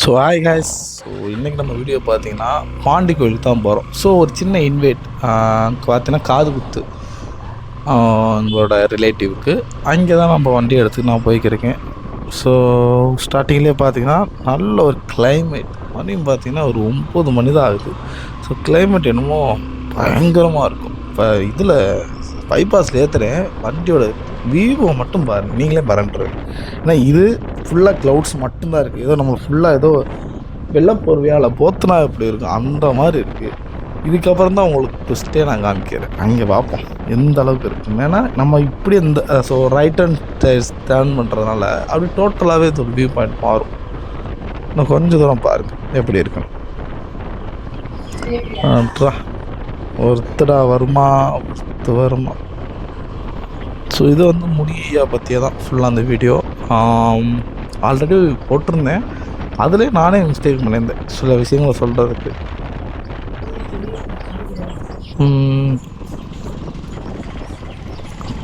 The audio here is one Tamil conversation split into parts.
So hi guys. ஸோ இன்றைக்கி நம்ம வீடியோ பார்த்தீங்கன்னா பாண்டி கோயிலுக்கு தான் போகிறோம். ஸோ ஒரு சின்ன இன்வைட் பார்த்தீங்கன்னா காது குத்து எங்களோட ரிலேட்டிவ்க்கு அங்கே தான் நம்ம வண்டி எடுத்து நான் போய்க்கிருக்கேன். ஸோ ஸ்டார்டிங்லேயே பார்த்தீங்கன்னா நல்ல ஒரு கிளைமேட், மணியும் பார்த்தீங்கன்னா ஒரு 9 மணி தான் ஆகுது. ஸோ கிளைமேட் என்னமோ பயங்கரமாக இருக்கும். இப்போ இதில் பைபாஸில் ஏற்றுறேன், வண்டியோட வியூவை மட்டும் பாருங்கள், நீங்களே பரண்டுருவேன். ஏன்னா இது ஃபுல்லாக க்ளவுட்ஸ் மட்டும்தான் இருக்குது. ஏதோ நம்ம ஃபுல்லாக ஏதோ வெள்ளப்போர்வையால் போத்துனா எப்படி இருக்கும் அந்த மாதிரி இருக்குது. இதுக்கப்புறம் தான் உங்களுக்கு ட்விஸ்ட்டே நான் காமிக்கிறேன், அங்கே பார்ப்போம் எந்த அளவுக்கு இருக்குன்னு. ஏன்னா நம்ம இப்படி இந்த ஸோ ரைட் அண்ட் டேர்ன் பண்ணுறதுனால அப்படி டோட்டலாகவே இது ஒரு வியூ பாயிண்ட் மாறும். இன்னும் கொஞ்சம் தூரம் பாருங்கள் எப்படி இருக்குன்னு. ஒருத்தடா வருமா, ஒருத்தர் வருமா. ஸோ இது வந்து முடியா பற்றியே தான் ஃபுல்லாக அந்த வீடியோ. ஆல்ரெடி போட்டிருந்தேன், அதிலே நானே மிஸ்டேக் பண்ணியிருந்தேன் சில விஷயங்களை சொல்கிறதுக்கு.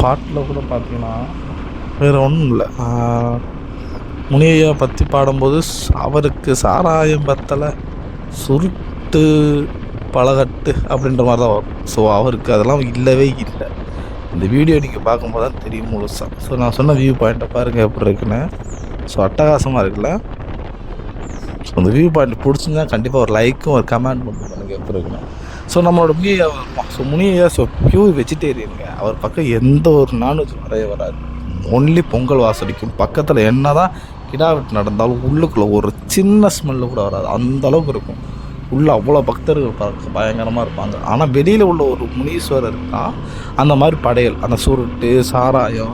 பாட்டில் கூட பார்த்தீங்கன்னா வேறு ஒன்றும் இல்லை, முனியையா பற்றி பாடும்போது அவருக்கு சாராயம் பத்தலை சுருட்டு பழகட்டு அப்படின்ற மாதிரி தான் வரும். ஸோ அவருக்கு அதெல்லாம் இல்லவே இல்லை. இந்த வீடியோ நீங்கள் பார்க்கும்போது தான் தெரியும் முழுசாக. ஸோ நான் சொன்ன வியூ பாயிண்ட்டை பாருங்கள் எப்படி இருக்குன்னு. ஸோ அட்டகாசமாக இருக்குல்ல. ஸோ அந்த வியூ பாயிண்ட் பிடிச்சிருந்தா கண்டிப்பாக ஒரு லைக்கும் ஒரு கமெண்ட் மட்டும் பண்ணுங்கள் எப்படி இருக்குன்னு. ஸோ நம்மளோட முனியா வருமா. ஸோ முனியா பியூர் வெஜிடேரியனுங்க. அவர் பக்கம் எந்த ஒரு நான்வெஜ் வரைய வராது, ஒன்லி பொங்கல் வாசடிக்கும். பக்கத்தில் என்ன தான் கிடா வெட்டு நடந்தாலும் உள்ளுக்குள்ளே ஒரு சின்ன ஸ்மெல்லு கூட வராது, அந்த அளவுக்கு இருக்கும். உள்ளே அவ்வளோ பக்தர்கள் பயங்கரமாக இருப்பாங்க. ஆனால் வெளியில் உள்ள ஒரு முனீஸ்வரர் தான் அந்த மாதிரி படையல், அந்த சுருட்டு சாராயம்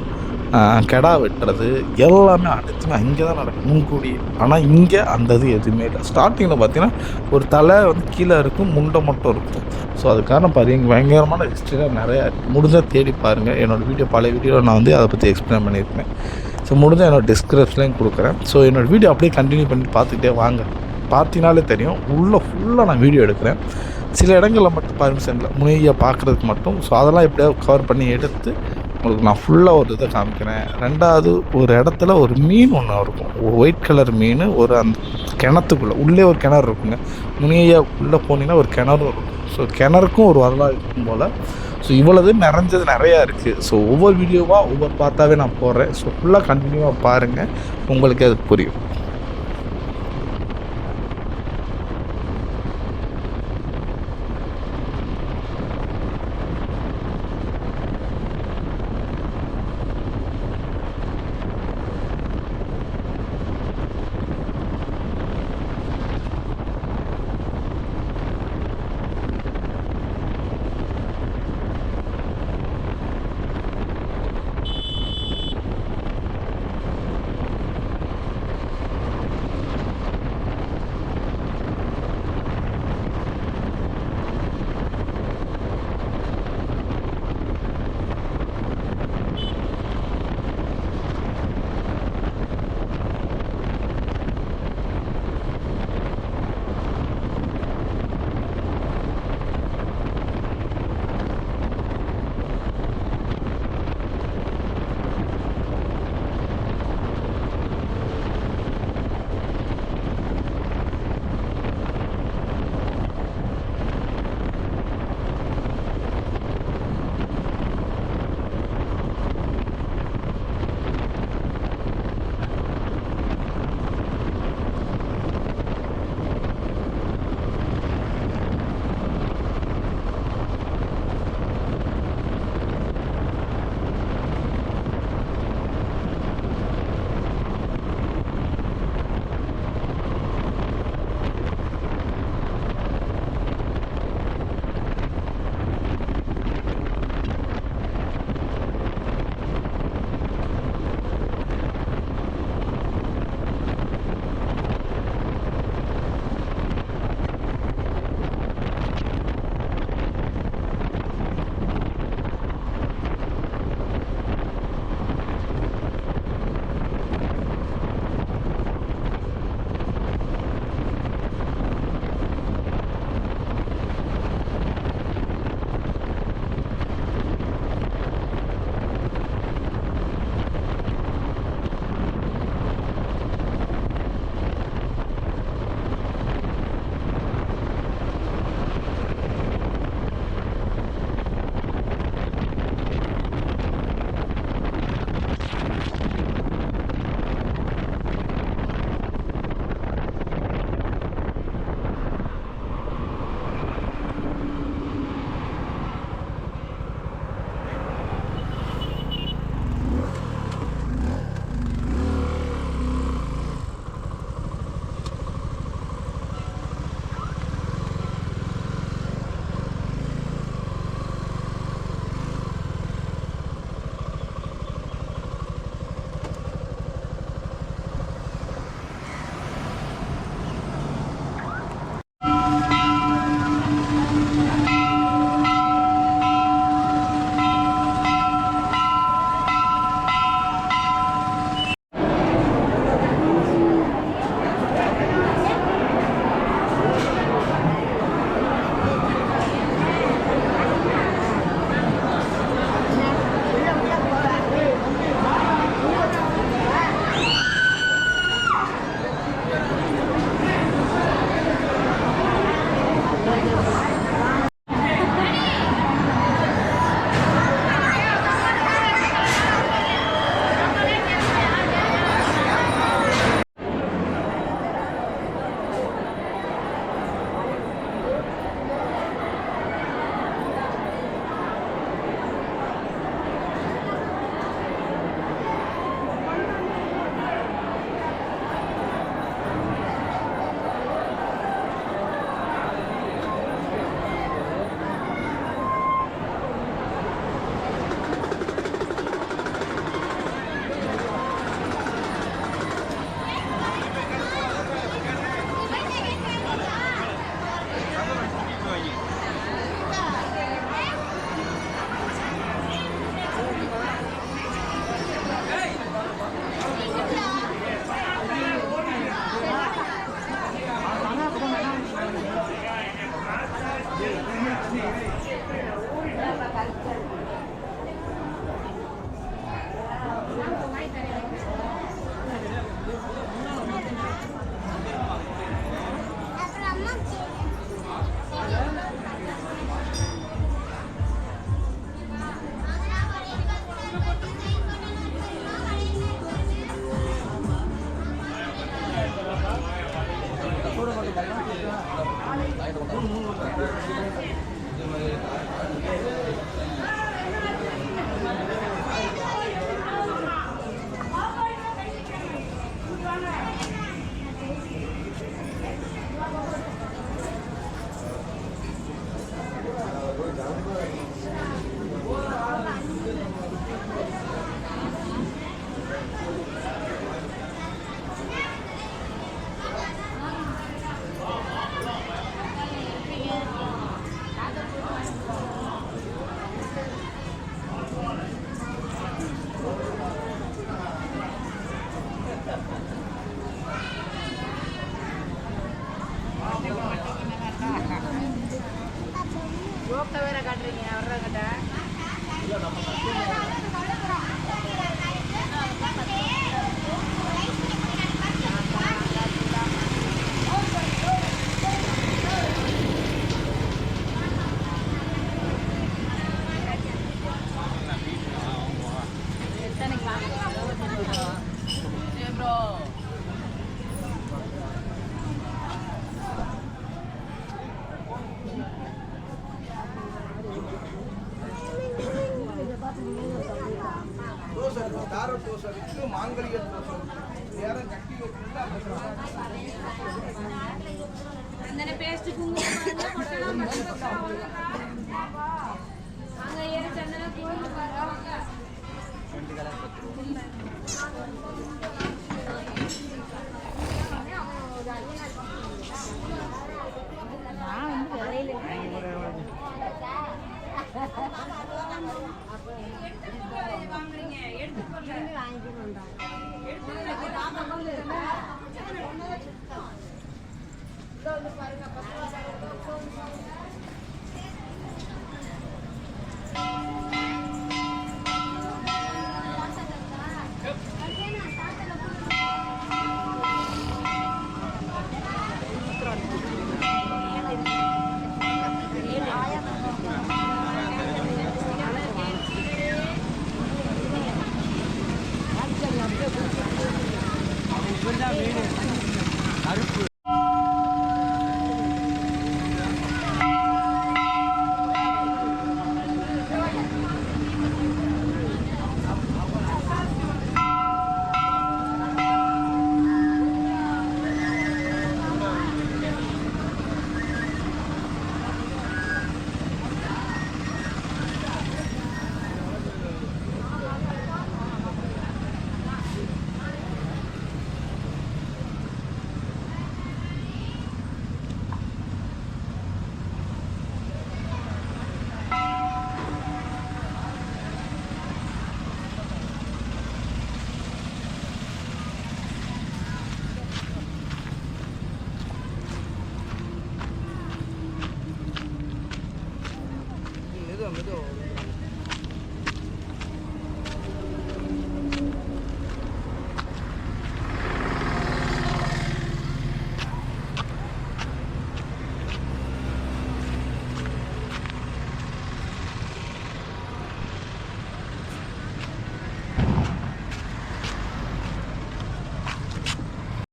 கெடா வெட்டுறது எல்லாமே அனைத்துமே அங்கே தான் நடக்கும் முன்கூடி. ஆனால் இங்கே அந்த இது எதுவுமே இல்லை. ஸ்டார்டிங்கில் பார்த்தீங்கன்னா ஒரு தலை வந்து கீழே இருக்கும், முண்டை மட்டும் இருக்கும். ஸோ அதுக்கான பாருங்க பயங்கரமான ஹிஸ்ட்ரியாக நிறையா இருக்குது. முடிஞ்சால் தேடி பாருங்கள். என்னோடய வீடியோ பழைய வீடியோவில் நான் வந்து அதை பற்றி எக்ஸ்பிளைன் பண்ணியிருக்கேன். ஸோ முடிஞ்சால் என்னோடய டிஸ்கிரிப்ஷன்லையும் கொடுக்குறேன். ஸோ என்னோடய வீடியோ அப்படியே கண்டினியூ பண்ணி பார்த்துக்கிட்டே வாங்க. பார்த்தீங்கனாலே தெரியும், ஃபுல்லாக நான் வீடியோ எடுக்கிறேன். சில இடங்களில் மட்டும் பர்மிஷனில் முனையை பார்க்குறதுக்கு மட்டும். ஸோ அதெல்லாம் எப்படியாவது கவர் பண்ணி எடுத்து உங்களுக்கு நான் ஃபுல்லாக ஒரு இதை காமிக்கிறேன். ரெண்டாவது, ஒரு இடத்துல ஒரு மீன் ஒன்று இருக்கும், ஒரு ஒயிட் கலர் மீன். ஒரு அந்த கிணத்துக்குள்ளே உள்ளே ஒரு கிணறு இருக்குங்க. முனையா உள்ளே போனீங்கன்னா ஒரு கிணறு இருக்கும். ஸோ கிணறுக்கும் ஒரு வரலாறு இருக்கும் போல். ஸோ இவ்வளவு நிறைஞ்சது நிறையா இருக்குது. ஸோ ஒவ்வொரு வீடியோவாக ஒவ்வொரு பார்த்தாவே நான் போடுறேன். ஸோ ஃபுல்லாக கண்டினியூவாக பாருங்கள், உங்களுக்கு அது புரியும். பாருங்க